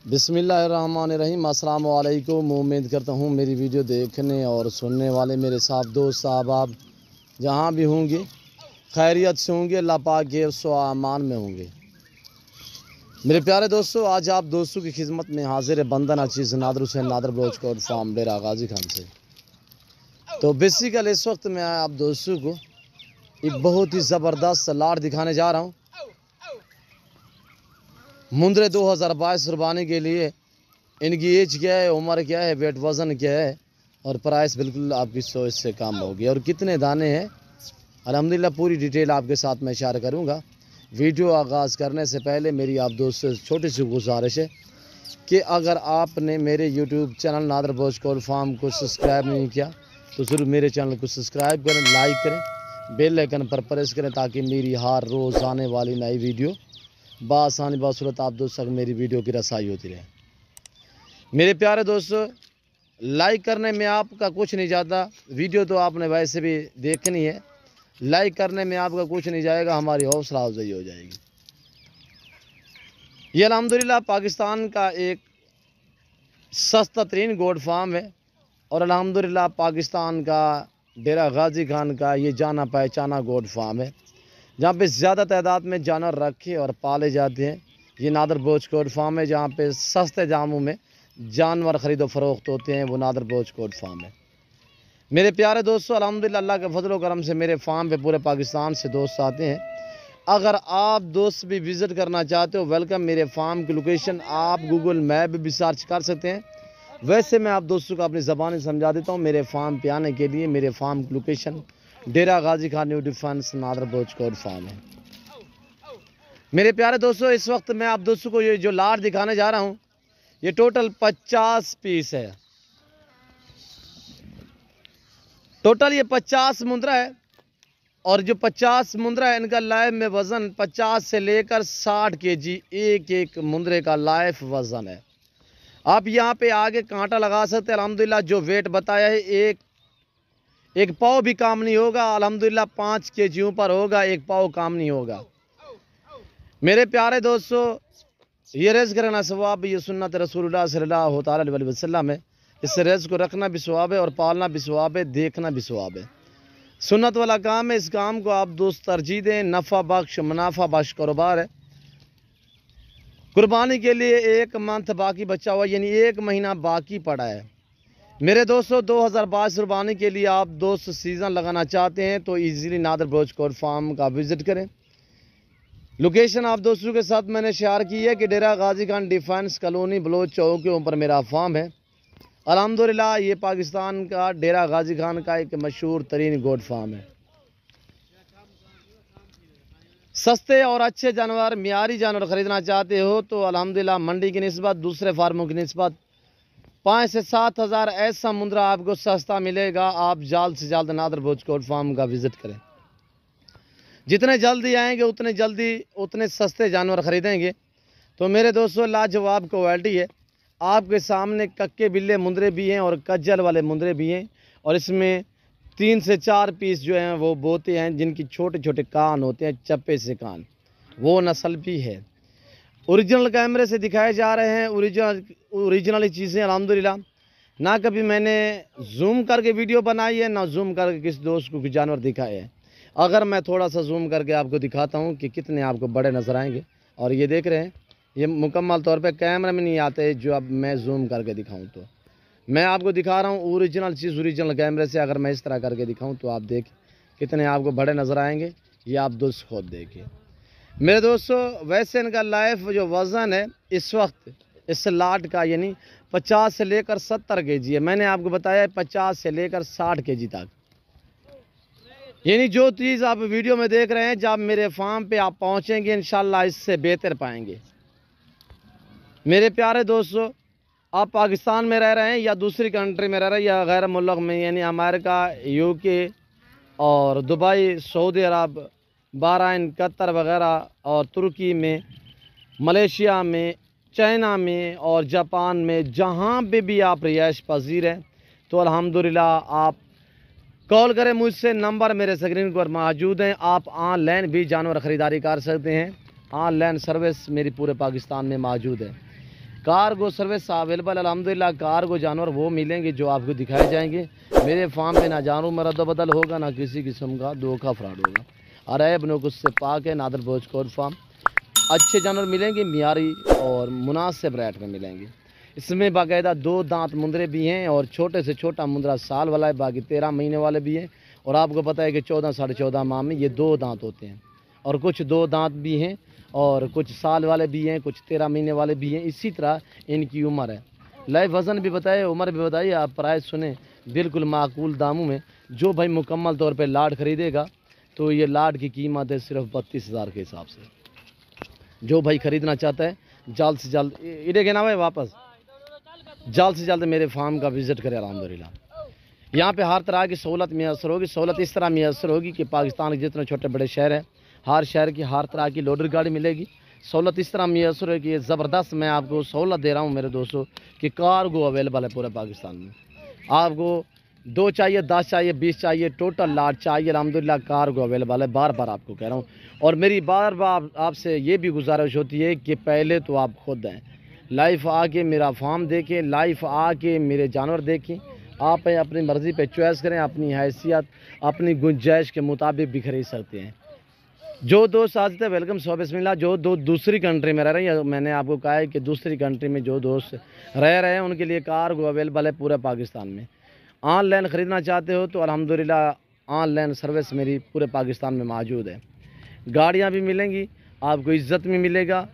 بسم اللہ الرحمن الرحیم۔ السلام علیکم۔ امید کرتا ہوں میری ویڈیو دیکھنے اور سننے والے میرے ساتھ دوست احباب جہاں بھی ہوں گے خیریت سے ہوں گے، اللہ پاک کے حفظ و امان میں ہوں گے۔ میرے پیارے دوستو، آج آپ دوستوں کی خدمت میں حاضر ہے بندہ ناچیز نادر حسین نادر بلوچ کوٹ فارم ڈیرہ غازی خان سے۔ تو بیسیکل اس وقت میں آپ دوستوں کو ایک بہت ہی زبردست لاٹ دکھانے جا رہا ہوں۔ مندرے 2022 قربانی کے لیے ان کی ایج کیا ہے، عمر کیا ہے، ویٹ وزن کیا ہے اور پرائس بالکل آپ کی سوچ سے کام ہوگی، اور کتنے دانے ہیں الحمدللہ پوری ڈیٹیل آپ کے ساتھ میں شیئر کروں گا۔ ویڈیو آغاز کرنے سے پہلے میری آپ دوستوں سے چھوٹی سی گزارش ہے کہ اگر آپ نے میرے یوٹیوب چینل نادر بلوچ کوٹ فارم کو سبسکرائب نہیں کیا تو ضرور میرے چینل کو سبسکرائب کریں، لائک کریں، بیل آئیکن پر پریس کریں تاکہ میری ہر روز آنے والی نئی ویڈیو بآسانی بصورت آپ دوست تک میری ویڈیو کی رسائی ہوتی رہے۔ میرے پیارے دوستو، لائک کرنے میں آپ کا کچھ نہیں جاتا، ویڈیو تو آپ نے ویسے بھی دیکھنی ہے، لائک کرنے میں آپ کا کچھ نہیں جائے گا، ہماری حوصلہ افزائی ہو جائے گی۔ یہ الحمدللہ پاکستان کا ایک سستا ترین گوٹ فارم ہے، اور الحمدللہ پاکستان کا ڈیرہ غازی خان کا یہ جانا پہچانا گوٹ فارم ہے جہاں پہ زیادہ تعداد میں جانور رکھے اور پالے جاتے ہیں۔ یہ نادر بلوچ کوٹ فارم ہے جہاں پہ سستے داموں میں جانور خرید و فروخت ہوتے ہیں، وہ نادر بلوچ کوٹ فارم ہے۔ میرے پیارے دوستو، الحمدللہ اللہ کے فضل و کرم سے میرے فارم پہ پورے پاکستان سے دوست آتے ہیں۔ اگر آپ دوست بھی وزٹ کرنا چاہتے ہو، ویلکم۔ میرے فارم کی لوکیشن آپ گوگل میپ بھی سرچ کر سکتے ہیں، ویسے میں آپ دوستوں کو اپنی زبان سمجھا دیتا ہوں۔ میرے فارم پہ آنے کے لیے میرے فارم کی location Dera Ghazi Khan new defence نادر بلوچ کوٹ فارم ہے۔ میرے پیارے دوستو، اس وقت میں آپ دوستوں کو یہ جو لاٹ دکھانے جا رہا ہوں یہ ٹوٹل 50 پیس ہے، ٹوٹل یہ 50 مندرہ ہے، اور جو 50 مندرہ ہے ان کا لائف میں وزن 50 سے لے کر 60 kg ایک ایک مندرے کا لائف وزن ہے۔ آپ یہاں پہ آگے کانٹا لگا سکتے ہیں، الحمدللہ جو ویٹ بتایا ہے ایک پاؤ بھی کام نہیں ہوگا، الحمدللہ 5 kg پر ہوگا، ایک پاؤ کام نہیں ہوگا۔ میرے پیارے دوستو، یہ رزق رکھنا ثواب، یہ سنت رسول اللہ صلی اللہ تعالیٰ علیہ وسلم ہے، اس رزق کو رکھنا بھی ثواب ہے اور پالنا بھی ثواب ہے، دیکھنا بھی ثواب ہے، سنت والا کام ہے۔ اس کام کو آپ دوست ترجیح دیں، نفع بخش منافع بخش کاروبار ہے۔ قربانی کے لیے 1 منتھ باقی بچا ہوا، یعنی 1 مہینہ باقی پڑا ہے۔ میرے دوستو، 2022 قربانی کے لیے آپ دوست سیزن لگانا چاہتے ہیں تو ایزیلی نادر بلوچ کوٹ فارم کا وزٹ کریں۔ لوکیشن آپ دوستوں کے ساتھ میں نے شیئر کی ہے کہ ڈیرہ غازی خان ڈیفنس کالونی بلوچ چوک کے اوپر میرا فارم ہے۔ الحمدللہ یہ پاکستان کا ڈیرہ غازی خان کا ایک مشہور ترین گوٹ فارم ہے۔ سستے اور اچھے جانور، معیاری جانور خریدنا چاہتے ہو تو الحمدللہ منڈی کی نسبت دوسرے فارموں کی نسبت 5 سے 7 ہزار ایسا مندرہ آپ کو سستا ملے گا۔ آپ جلد سے جلد نادر بلوچ کوٹ فارم کا وزٹ کریں، جتنے جلدی آئیں گے اتنے جلدی اتنے سستے جانور خریدیں گے۔ تو میرے دوستو، لاجواب کوالٹی ہے، آپ کے سامنے ککے بلے مندرے بھی ہیں اور کجل والے مندرے بھی ہیں، اور اس میں 3 سے 4 پیس جو ہیں وہ بوتے ہیں جن کی چھوٹے چھوٹے کان ہوتے ہیں، چپے سے کان، وہ نسل بھی ہے۔ اوریجنل کیمرے سے دکھائے جا رہے ہیں، اوریجنل چیزیں الحمدللہ، نہ کبھی میں نے زوم کر کے ویڈیو بنائی ہے، نہ زوم کر کے کسی دوست کو جانور دکھائے ہیں۔ اگر میں تھوڑا سا زوم کر کے آپ کو دکھاتا ہوں کہ کتنے آپ کو بڑے نظر آئیں گے، اور یہ دیکھ رہے ہیں یہ مکمل طور پہ کیمرہ میں نہیں آتے، جو اب میں زوم کر کے دکھاؤں تو میں آپ کو دکھا رہا ہوں اوریجنل چیز اوریجنل کیمرے سے۔ اگر میں اس طرح کر کے دکھاؤں تو آپ دیکھ کتنے آپ کو بڑے نظر آئیں گے، یہ آپ دوست خود دیکھیں۔ میرے دوستو، ویسے ان کا لائف جو وزن ہے اس وقت اس لاٹ کا یعنی 50 سے لے کر 70 kg ہے، میں نے آپ کو بتایا ہے 50 سے لے کر 60 kg تک، یعنی جو چیز آپ ویڈیو میں دیکھ رہے ہیں جب میرے فارم پہ آپ پہنچیں گے انشاءاللہ اس سے بہتر پائیں گے۔ میرے پیارے دوستو، آپ پاکستان میں رہ رہے ہیں یا دوسری کنٹری میں رہ رہے ہیں یا غیر ملک میں، یعنی امریکہ، UK اور دبئی، سعودی عرب، بحرین، قطر وغیرہ، اور ترکی میں، ملیشیا میں، چائنا میں اور جاپان میں، جہاں پہ بھی آپ رہائش پذیر ہیں تو الحمدللہ آپ کال کریں مجھ سے، نمبر میرے اسکرین پر موجود ہیں۔ آپ آن لائن بھی جانور خریداری کر سکتے ہیں، آن لائن سروس میری پورے پاکستان میں موجود ہے۔ کارگو سروس اویلیبل الحمدللہ. کارگو جانور وہ ملیں گے جو آپ کو دکھائے جائیں گے. میرے فارم پہ نہ جانور میں رد و بدل ہوگا، نہ کسی قسم کا دھوکہ فراڈ ہوگا. عیب نقص سے پاک ہے. نادر بھوج کوٹ فارم. اچھے جانور ملیں گے، معیاری اور مناسب ریٹ میں ملیں گے. اس میں باقاعدہ 2 دانت مندرے بھی ہیں اور چھوٹے سے چھوٹا مندرا سال والا ہے، باقی 13 مہینے والے بھی ہیں. اور آپ کو پتہ ہے کہ 14 ساڑھے 14 ماہ میں یہ 2 دانت ہوتے ہیں، اور کچھ 2 دانت بھی ہیں اور کچھ سال والے بھی ہیں، کچھ 13 مہینے والے بھی ہیں. اسی طرح ان کی عمر ہے. لائف وزن بھی بتائے، عمر بھی بتائیے. آپ پرائز سنیں بالکل معقول داموں میں. جو بھائی مکمل طور پہ لاٹ خریدے گا تو یہ لاٹ کی قیمت ہے صرف 32,000 کے حساب سے. جو بھائی خریدنا چاہتا ہے جلد سے جلد ادھر کے نام ہے واپس جلد سے جلد میرے فارم کا وزٹ کرے. الحمدللہ یہاں پہ ہر طرح کی سہولت میسر ہوگی. سہولت اس طرح میسر ہوگی کہ پاکستان کے جتنے چھوٹے بڑے شہر ہیں ہر شہر کی ہر طرح کی لوڈر گاڑی ملے گی. سہولت اس طرح میسر ہے کہ زبردست میں آپ کو سہولت دے رہا ہوں میرے دوستوں کہ کارگو اویلیبل ہے پورے پاکستان میں. آپ کو 2 چاہیے، 10 چاہیے، 20 چاہیے، ٹوٹل لاٹ چاہیے، الحمدللہ کارگو اویلیبل ہے. بار بار آپ کو کہہ رہا ہوں. اور میری بار بار آپ سے یہ بھی گزارش ہوتی ہے کہ پہلے تو آپ خود ہیں لائف آ کے میرا فارم دیکھیں، لائف آ کے میرے جانور دیکھیں. آپ اپنی مرضی پہ چوائس کریں، اپنی حیثیت اپنی گنجائش کے مطابق بھی خرید سکتے ہیں. جو دوست آتے ہیں ویلکم سو بسم اللہ. جو دوسری کنٹری میں رہ رہے ہیں، میں نے آپ کو کہا ہے کہ دوسری کنٹری میں جو دوست رہ رہے ہیں ان کے لیے کارگو اویلیبل ہے پورے پاکستان میں. آن لائن خریدنا چاہتے ہو تو الحمدللہ آن لائن سروس میری پورے پاکستان میں موجود ہے. گاڑیاں بھی ملیں گی، آپ کو عزت میں ملے گا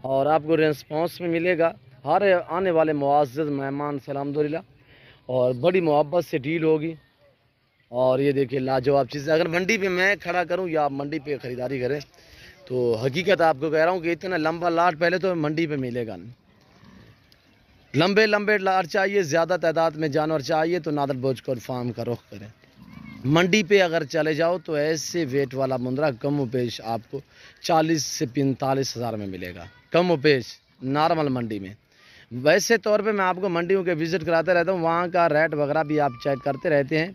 اور آپ کو ریسپانس میں ملے گا. ہر آنے والے معزز مہمان سے الحمدللہ اور بڑی محبت سے ڈیل ہوگی. اور یہ دیکھیں لاجواب چیزیں. اگر منڈی پہ میں کھڑا کروں یا آپ منڈی پہ خریداری کریں تو حقیقت آپ کو کہہ رہا ہوں کہ اتنا لمبا لاٹ پہلے تو منڈی پہ ملے گا نہیں. لمبے لاٹ چاہیے، زیادہ تعداد میں جانور چاہیے تو نادر بھوج کوٹ فارم کا رخ کریں. منڈی پہ اگر چلے جاؤ تو ایسے ویٹ والا مندرا کم و بیش آپ کو 40 سے 45 ہزار میں ملے گا، کم و بیش نارمل منڈی میں. ویسے طور پہ میں آپ کو منڈیوں کے وزٹ کراتے رہتا ہوں، وہاں کا ریٹ وغیرہ بھی آپ چیک کرتے رہتے ہیں.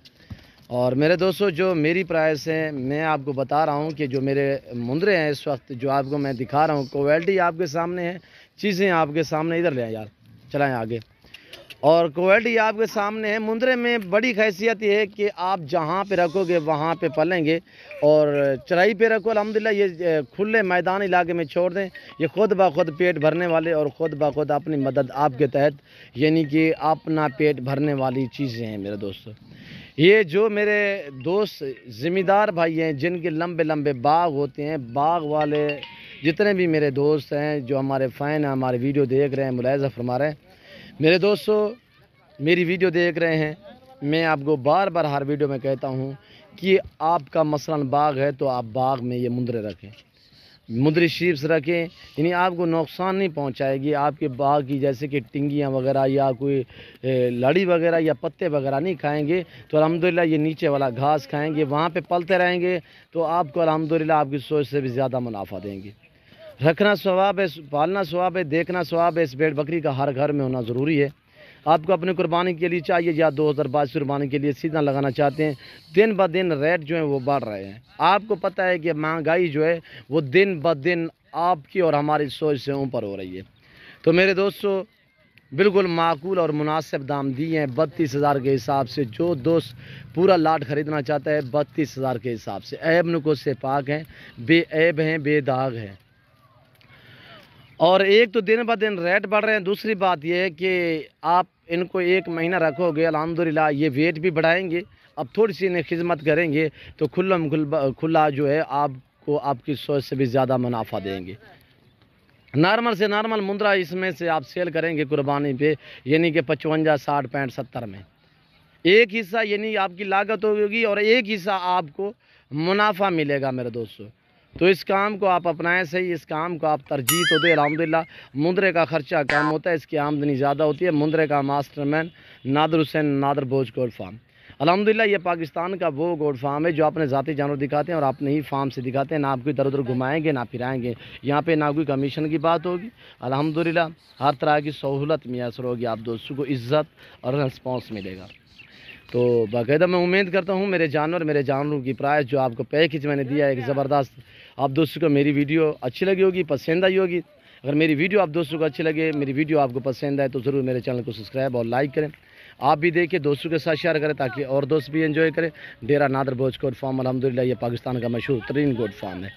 اور میرے دوستو جو میری پرائس ہے میں آپ کو بتا رہا ہوں کہ جو میرے مندرے ہیں اس وقت جو آپ کو میں دکھا رہا ہوں کوالٹی آپ کے سامنے ہے، چیزیں آپ کے سامنے. ادھر لے آئیں یار، چلائیں آگے. اور کوالٹی آپ کے سامنے ہے. مندرے میں بڑی خاصیت یہ ہے کہ آپ جہاں پہ رکھو گے وہاں پہ پلیں گے. اور چرائی پہ رکھو الحمدللہ یہ کھلے میدان علاقے میں چھوڑ دیں، یہ خود بخود پیٹ بھرنے والے اور خود بخود اپنی مدد آپ کے تحت یعنی کہ اپنا پیٹ بھرنے والی چیزیں ہیں میرے دوستو. یہ جو میرے دوست ذمہ دار بھائی ہیں جن کے لمبے لمبے باغ ہوتے ہیں، باغ والے جتنے بھی میرے دوست ہیں جو ہمارے فین ہیں، ہمارے ویڈیو دیکھ رہے ہیں، ملاحظہ فرما رہے ہیں. میرے دوستو میری ویڈیو دیکھ رہے ہیں، میں آپ کو بار بار ہر ویڈیو میں کہتا ہوں کہ آپ کا مثلاً باغ ہے تو آپ باغ میں یہ مندرے رکھیں، مندری شیپس رکھیں. یعنی آپ کو نقصان نہیں پہنچائے گی آپ کے باغ کی، جیسے کہ ٹنگیاں وغیرہ یا کوئی لڑی وغیرہ یا پتے وغیرہ نہیں کھائیں گے تو الحمدللہ یہ نیچے والا گھاس کھائیں گے، وہاں پہ پلتے رہیں گے تو آپ کو الحمدللہ آپ کی سوچ سے بھی زیادہ منافع دیں گے. رکھنا ثواب ہے، پالنا ثواب ہے، دیکھنا ثواب ہے. اس بھیڑ بکری کا ہر گھر میں ہونا ضروری ہے. آپ کو اپنی قربانی کے لیے چاہیے یا 2022 قربانی کے لیے سیدھا لگانا چاہتے ہیں. دن بہ دن ریٹ جو ہیں وہ بڑھ رہے ہیں. آپ کو پتہ ہے کہ مہنگائی جو ہے وہ دن بہ دن آپ کی اور ہماری سوچ سے اوپر ہو رہی ہے. تو میرے دوستو بالکل معقول اور مناسب دام دیے ہیں 32,000 کے حساب سے. جو دوست پورا لاٹ خریدنا چاہتا ہے 32,000 کے حساب سے. عیب نقص سے پاک ہیں، بے عیب ہیں، بے داغ ہیں. اور ایک تو دن بہ دن ریٹ بڑھ رہے ہیں. دوسری بات یہ ہے کہ آپ ان کو 1 مہینہ رکھو گے الحمدللہ یہ ویٹ بھی بڑھائیں گے. اب تھوڑی سی انہیں خدمت کریں گے تو کھلا جو ہے آپ کو آپ کی سوچ سے بھی زیادہ منافع دیں گے. نارمل سے نارمل مندرا اس میں سے آپ سیل کریں گے قربانی پہ یعنی کہ 55 60 65 70 میں. ایک حصہ یعنی آپ کی لاگت ہوگی اور ایک حصہ آپ کو منافع ملے گا میرے دوستو. تو اس کام کو آپ اپنائیں صحیح، اس کام کو آپ ترجیح تو دیں. الحمدللہ مندرے کا خرچہ کم ہوتا ہے، اس کی آمدنی زیادہ ہوتی ہے. مندرے کا ماسٹر مین نادر حسین نادر بھوج گوٹ فارم. الحمدللہ یہ پاکستان کا وہ گوٹ فارم ہے جو اپنے ذاتی جانور دکھاتے ہیں اور اپنے ہی فارم سے دکھاتے ہیں. نہ آپ کو ادھر ادھر گھمائیں گے نہ پھرائیں گے. یہاں پہ نہ کوئی کمیشن کی بات ہوگی. الحمدللہ ہر طرح کی سہولت میسر ہوگی. آپ دوستوں کو عزت اور رسپانس ملے گا. تو باقاعدہ میں امید کرتا ہوں میرے جانوروں کی پرائس جو آپ کو پیکج میں نے دیا ہے ایک زبردست. آپ دوستوں کو میری ویڈیو اچھی لگی ہوگی، پسند آئی ہوگی. اگر میری ویڈیو آپ دوستوں کو اچھی لگے، میری ویڈیو آپ کو پسند ہے تو ضرور میرے چینل کو سبسکرائب اور لائک کریں. آپ بھی دیکھیں، دوستوں کے ساتھ شیئر کریں تاکہ اور دوست بھی انجوائے کریں. ڈیرہ نادر بوچ گوٹ فارم الحمدللہ یہ پاکستان کا مشہور ترین گوٹ فارم ہے.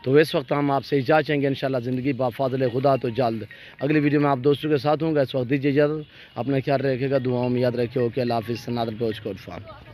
تو اس وقت ہم آپ سے اجازت چاہیں گے، انشاءاللہ زندگی با فضل خدا تو جلد اگلی ویڈیو میں آپ دوستوں کے ساتھ ہوں گا. اس وقت دیجیے اجازت، اپنا خیال رکھے گا، دعاؤں میں یاد رکھے. اوکے، اللہ حافظ. نادر بوچ گوٹ فارم.